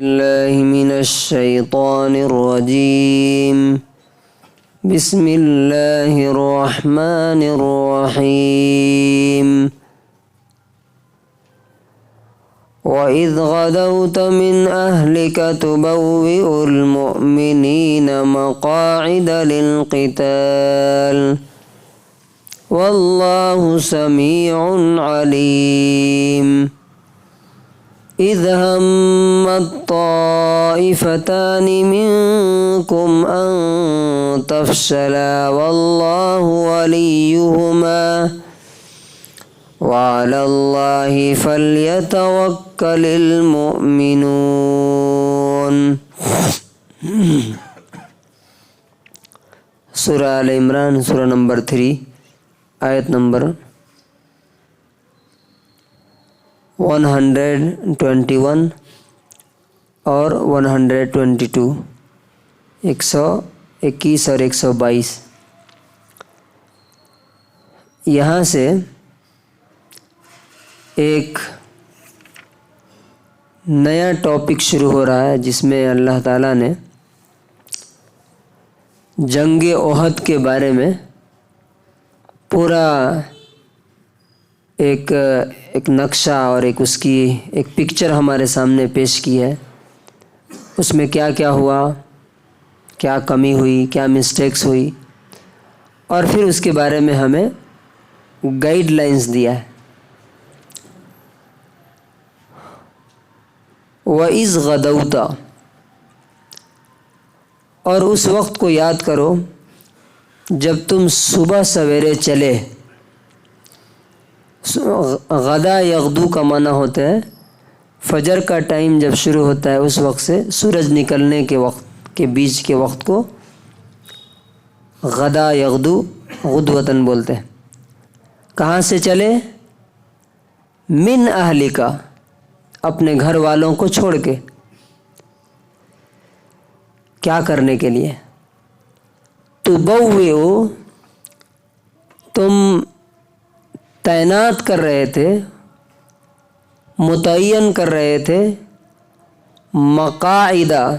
الله من الشيطان الرجيم. بسم الله الرحمن الرحيم. وَإِذْ غَدَوْتَ مِنْ أَهْلِكَ تُبَوِّئُ الْمُؤْمِنِينَ مَقَاعِدَ لِلْقِتَالِ وَاللَّهُ سَمِيعٌ عَلِيمٌ. إِذْ هَمَّتْ طَائِفَتَانِ مِنْكُمْ أَنْ تَفْشَلَا وَاللَّهُ وَلِيُّهُمَا وَعَلَى اللَّهِ فَلْيَتَوَكَّلِ الْمُؤْمِنُونَ. سورہ آل عمران، سورہ نمبر 3، آیت نمبر 121 اور 122، 121 اور 122. یہاں سے ایک نیا ٹاپک شروع ہو رہا ہے جس میں اللہ تعالیٰ نے جنگ احد کے بارے میں پورا ایک نقشہ اور اس کی ایک پکچر ہمارے سامنے پیش کی ہے. اس میں کیا کیا ہوا، کیا کمی ہوئی، کیا مسٹیکس ہوئی، اور پھر اس کے بارے میں ہمیں گائیڈ لائنز دیا ہے. وَإِذْ غَدَوْتَ، اور اس وقت کو یاد کرو جب تم صبح سویرے چلے. غدا یغدو کا معنی ہوتا ہے فجر کا ٹائم جب شروع ہوتا ہے اس وقت سے سورج نکلنے کے وقت کے بیچ کے وقت کو غدا یغدو غدوتاً بولتے ہیں. کہاں سے چلے؟ من اہلکا، اپنے گھر والوں کو چھوڑ کے. کیا کرنے کے لیے؟ تبوئو، تم تعینات کر رہے تھے، متعین کر رہے تھے، مقاعدہ،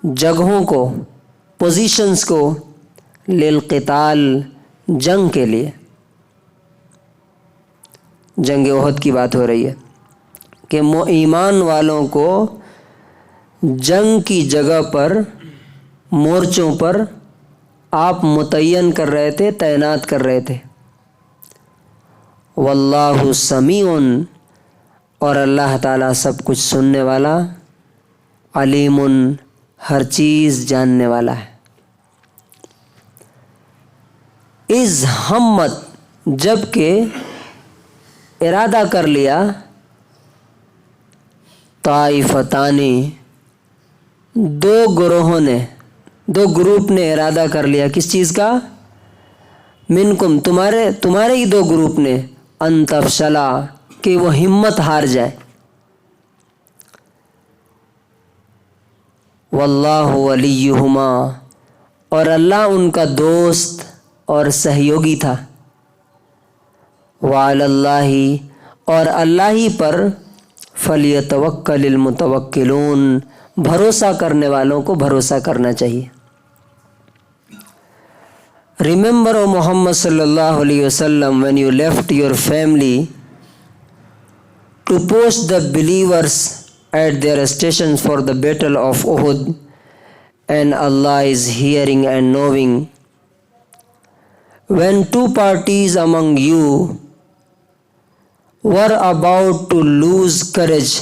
جگہوں کو، پوزیشنز کو، للقتال، جنگ کے لیے. جنگ احد کی بات ہو رہی ہے کہ ایمان والوں کو جنگ کی جگہ پر، مورچوں پر آپ متعین کر رہے تھے، تعینات کر رہے تھے. واللہ سمیع، اور اللہ تعالیٰ سب کچھ سننے والا، علیم، ہر چیز جاننے والا ہے. اذ ہمت، جب کہ ارادہ کر لیا، طائفتانی، دو گروہوں نے، دو گروپ نے ارادہ کر لیا. کس چیز کا؟ منکم، تمہارے ہی دو گروپ نے، ان تفشلا، کہ وہ ہمت ہار جائے. واللہ ولیہما، اور اللہ ان کا دوست اور سہیوگی تھا. وعلی اللہ، اور اللہ ہی پر، فلیتوکل المتوکلون، بھروسہ کرنے والوں کو بھروسہ کرنا چاہیے. Remember, O Muhammad sallallahu alayhi wasallam, when you left your family to post the believers at their stations for the battle of Uhud, and Allah is hearing and knowing. When two parties among you were about to lose courage,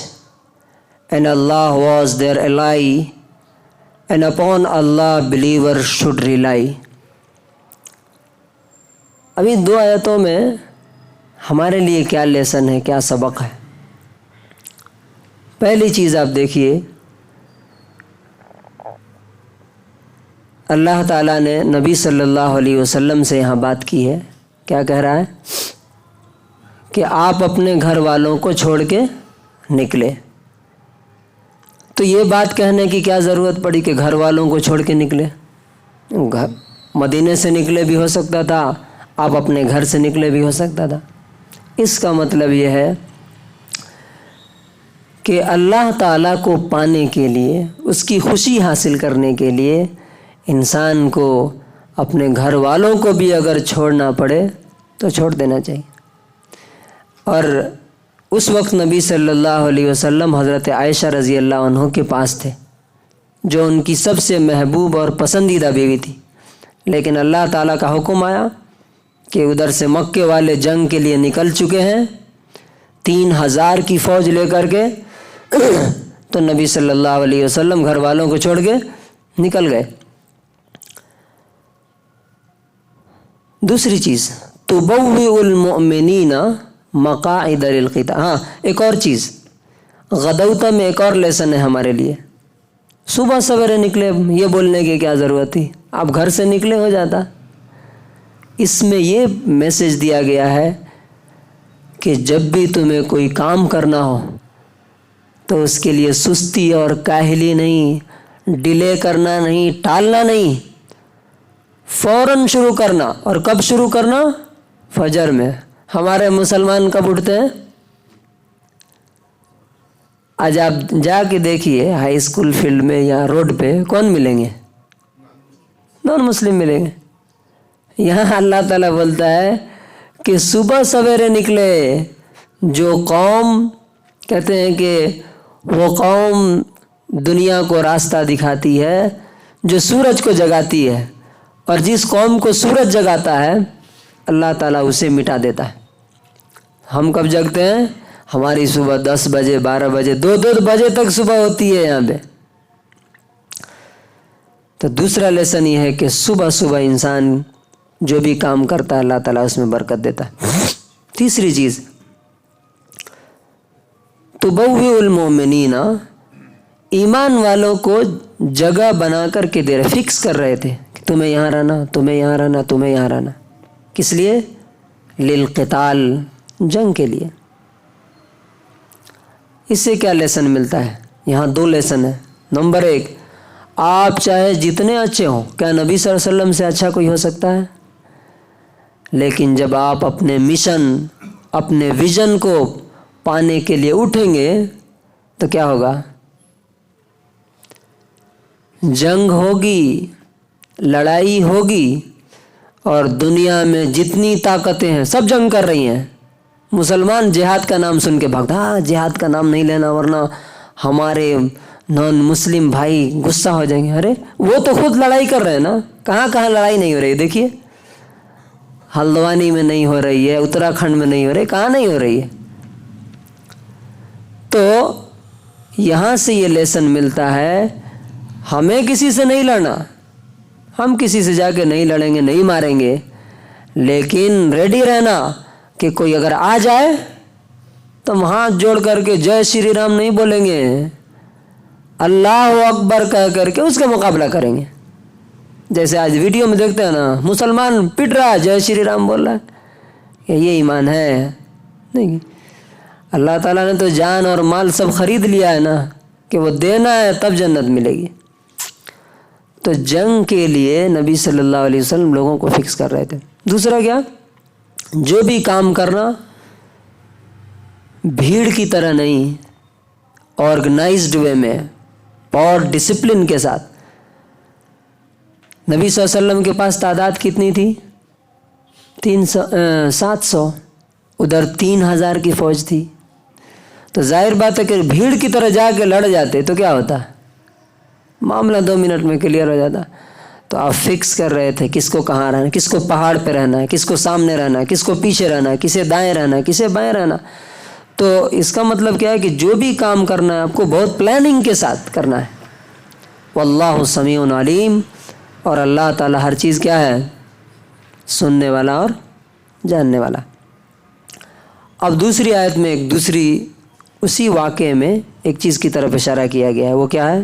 and Allah was their ally, and upon Allah believers should rely. ابھی دو آیتوں میں ہمارے لیے کیا lesson ہے، کیا سبق ہے. پہلی چیز آپ دیکھیے، اللہ تعالیٰ نے نبی صلی اللہ علیہ وسلم سے یہاں بات کی ہے. کیا کہہ رہا ہے؟ کہ آپ اپنے گھر والوں کو چھوڑ کے نکلے. تو یہ بات کہنے کی کیا ضرورت پڑی کہ گھر والوں کو چھوڑ کے نکلے؟ مدینے سے نکلے بھی ہو سکتا تھا، آپ اپنے گھر سے نکلے بھی ہو سکتا تھا. اس کا مطلب یہ ہے کہ اللہ تعالیٰ کو پانے کے لیے، اس کی خوشی حاصل کرنے کے لیے انسان کو اپنے گھر والوں کو بھی اگر چھوڑنا پڑے تو چھوڑ دینا چاہیے۔ اور اس وقت نبی صلی اللہ علیہ وسلم حضرت عائشہ رضی اللہ عنہ کے پاس تھے، جو ان کی سب سے محبوب اور پسندیدہ بیوی تھی، لیکن اللہ تعالیٰ کا حکم آیا کہ ادھر سے مکے والے جنگ کے لیے نکل چکے ہیں 3000 کی فوج لے کر کے، تو نبی صلی اللہ علیہ وسلم گھر والوں کو چھوڑ کے نکل گئے۔ دوسری چیز تبوئ المؤمنین مقاعد للقتال۔ ہاں ایک اور چیز، غدوتہ میں ایک اور لیسن ہے ہمارے لیے۔ صبح سویرے نکلے، یہ بولنے کی کیا ضرورت تھی، آپ گھر سے نکلے ہو جاتا۔ اس میں یہ میسج دیا گیا ہے کہ جب بھی تمہیں کوئی کام کرنا ہو تو اس کے لیے سستی اور کاہلی نہیں، ڈیلے کرنا نہیں، ٹالنا نہیں، فوراً شروع کرنا۔ اور کب شروع کرنا؟ فجر میں۔ ہمارے مسلمان کب اٹھتے ہیں؟ آج آپ جا کے دیکھیے ہائی اسکول فیلڈ میں یا روڈ پہ کون ملیں گے؟ نان مسلم ملیں گے۔ یہاں اللہ تعالیٰ بولتا ہے کہ صبح سویرے نکلے۔ جو قوم کہتے ہیں کہ وہ قوم دنیا کو راستہ دکھاتی ہے جو سورج کو جگاتی ہے، اور جس قوم کو سورج جگاتا ہے اللہ تعالیٰ اسے مٹا دیتا ہے۔ ہم کب جگتے ہیں؟ ہماری صبح 10 بجے 12 بجے 2 بجے تک صبح ہوتی ہے یہاں پہ۔ تو دوسرا لیسن یہ ہے کہ صبح صبح انسان جو بھی کام کرتا ہے اللہ تعالیٰ اس میں برکت دیتا ہے۔ تیسری چیز تبوئ المؤمنین، ایمان والوں کو جگہ بنا کر کے دے رہے، فکس کر رہے تھے کہ تمہیں یہاں رہنا، تمہیں یہاں رہنا، تمہیں یہاں رہنا۔ کس لیے؟ للقتال، جنگ کے لیے۔ اس سے کیا لیسن ملتا ہے؟ یہاں 2 لیسن ہیں۔ نمبر 1، آپ چاہے جتنے اچھے ہوں، کیا نبی صلی اللہ علیہ وسلم سے اچھا کوئی ہو سکتا ہے؟ لیکن جب آپ اپنے مشن، اپنے ویژن کو پانے کے لیے اٹھیں گے تو کیا ہوگا؟ جنگ ہوگی، لڑائی ہوگی، اور دنیا میں جتنی طاقتیں ہیں سب جنگ کر رہی ہیں۔ مسلمان جہاد کا نام سن کے بھاگتا، ہاں جہاد کا نام نہیں لینا ورنہ ہمارے نان مسلم بھائی غصہ ہو جائیں گے۔ ارے وہ تو خود لڑائی کر رہے ہیں نا، کہاں کہاں لڑائی نہیں ہو رہی؟ دیکھیے ہلدوانی میں نہیں ہو رہی ہے، اتراکھنڈ میں نہیں ہو رہی، کہاں نہیں ہو رہی ہے۔ تو یہاں سے یہ لیسن ملتا ہے، ہمیں کسی سے نہیں لڑنا، ہم کسی سے جا کے نہیں لڑیں گے، نہیں ماریں گے، لیکن ریڈی رہنا کہ کوئی اگر آ جائے تو ہم ہاتھ جوڑ کر کے جے شری رام نہیں بولیں گے، اللہ اکبر کہہ کر کے اس کا مقابلہ کریں گے۔ جیسے آج ویڈیو میں دیکھتے ہیں نا، مسلمان پٹ رہا ہے، جے شری رام بول رہا ہے، یہ ایمان ہے؟ نہیں۔ اللہ تعالیٰ نے تو جان اور مال سب خرید لیا ہے نا، کہ وہ دینا ہے تب جنت ملے گی۔ تو جنگ کے لیے نبی صلی اللہ علیہ وسلم لوگوں کو فکس کر رہے تھے۔ دوسرا کیا؟ جو بھی کام کرنا بھیڑ کی طرح نہیں، آرگنائزڈ وے میں اور ڈسپلن کے ساتھ۔ نبی صلی اللہ علیہ وسلم کے پاس تعداد کتنی تھی؟ 700، ادھر 3000 کی فوج تھی۔ تو ظاہر بات ہے کہ بھیڑ کی طرح جا کے لڑ جاتے تو کیا ہوتا؟ معاملہ 2 منٹ میں کلیئر ہو جاتا۔ تو آپ فکس کر رہے تھے کس کو کہاں رہنا، کس کو پہاڑ پہ رہنا ہے، کس کو سامنے رہنا ہے، کس کو پیچھے رہنا ہے، کسے دائیں رہنا ہے، کسے بائیں رہنا۔ تو اس کا مطلب کیا ہے کہ جو بھی کام کرنا ہے آپ کو بہت پلاننگ کے ساتھ کرنا ہے۔ واللہ سمیع علیم، اور اللہ تعالیٰ ہر چیز کیا ہے؟ سننے والا اور جاننے والا۔ اب دوسری آیت میں ایک دوسری اسی واقعے میں ایک چیز کی طرف اشارہ کیا گیا ہے، وہ کیا ہے؟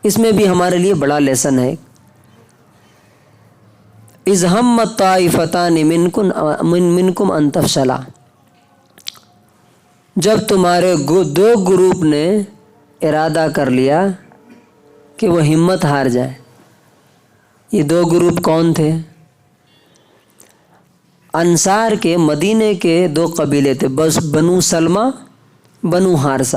اس میں بھی ہمارے لیے بڑا لیسن ہے۔ اذ ہمت طائفتان منکم ان تفشلا، جب تمہارے 2 گروپ نے ارادہ کر لیا کہ وہ ہمت ہار جائے۔ یہ 2 گروپ کون تھے؟ انصار کے، مدینے کے 2 قبیلے تھے، بس بنو سلمہ، بنو حارثہ۔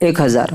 1000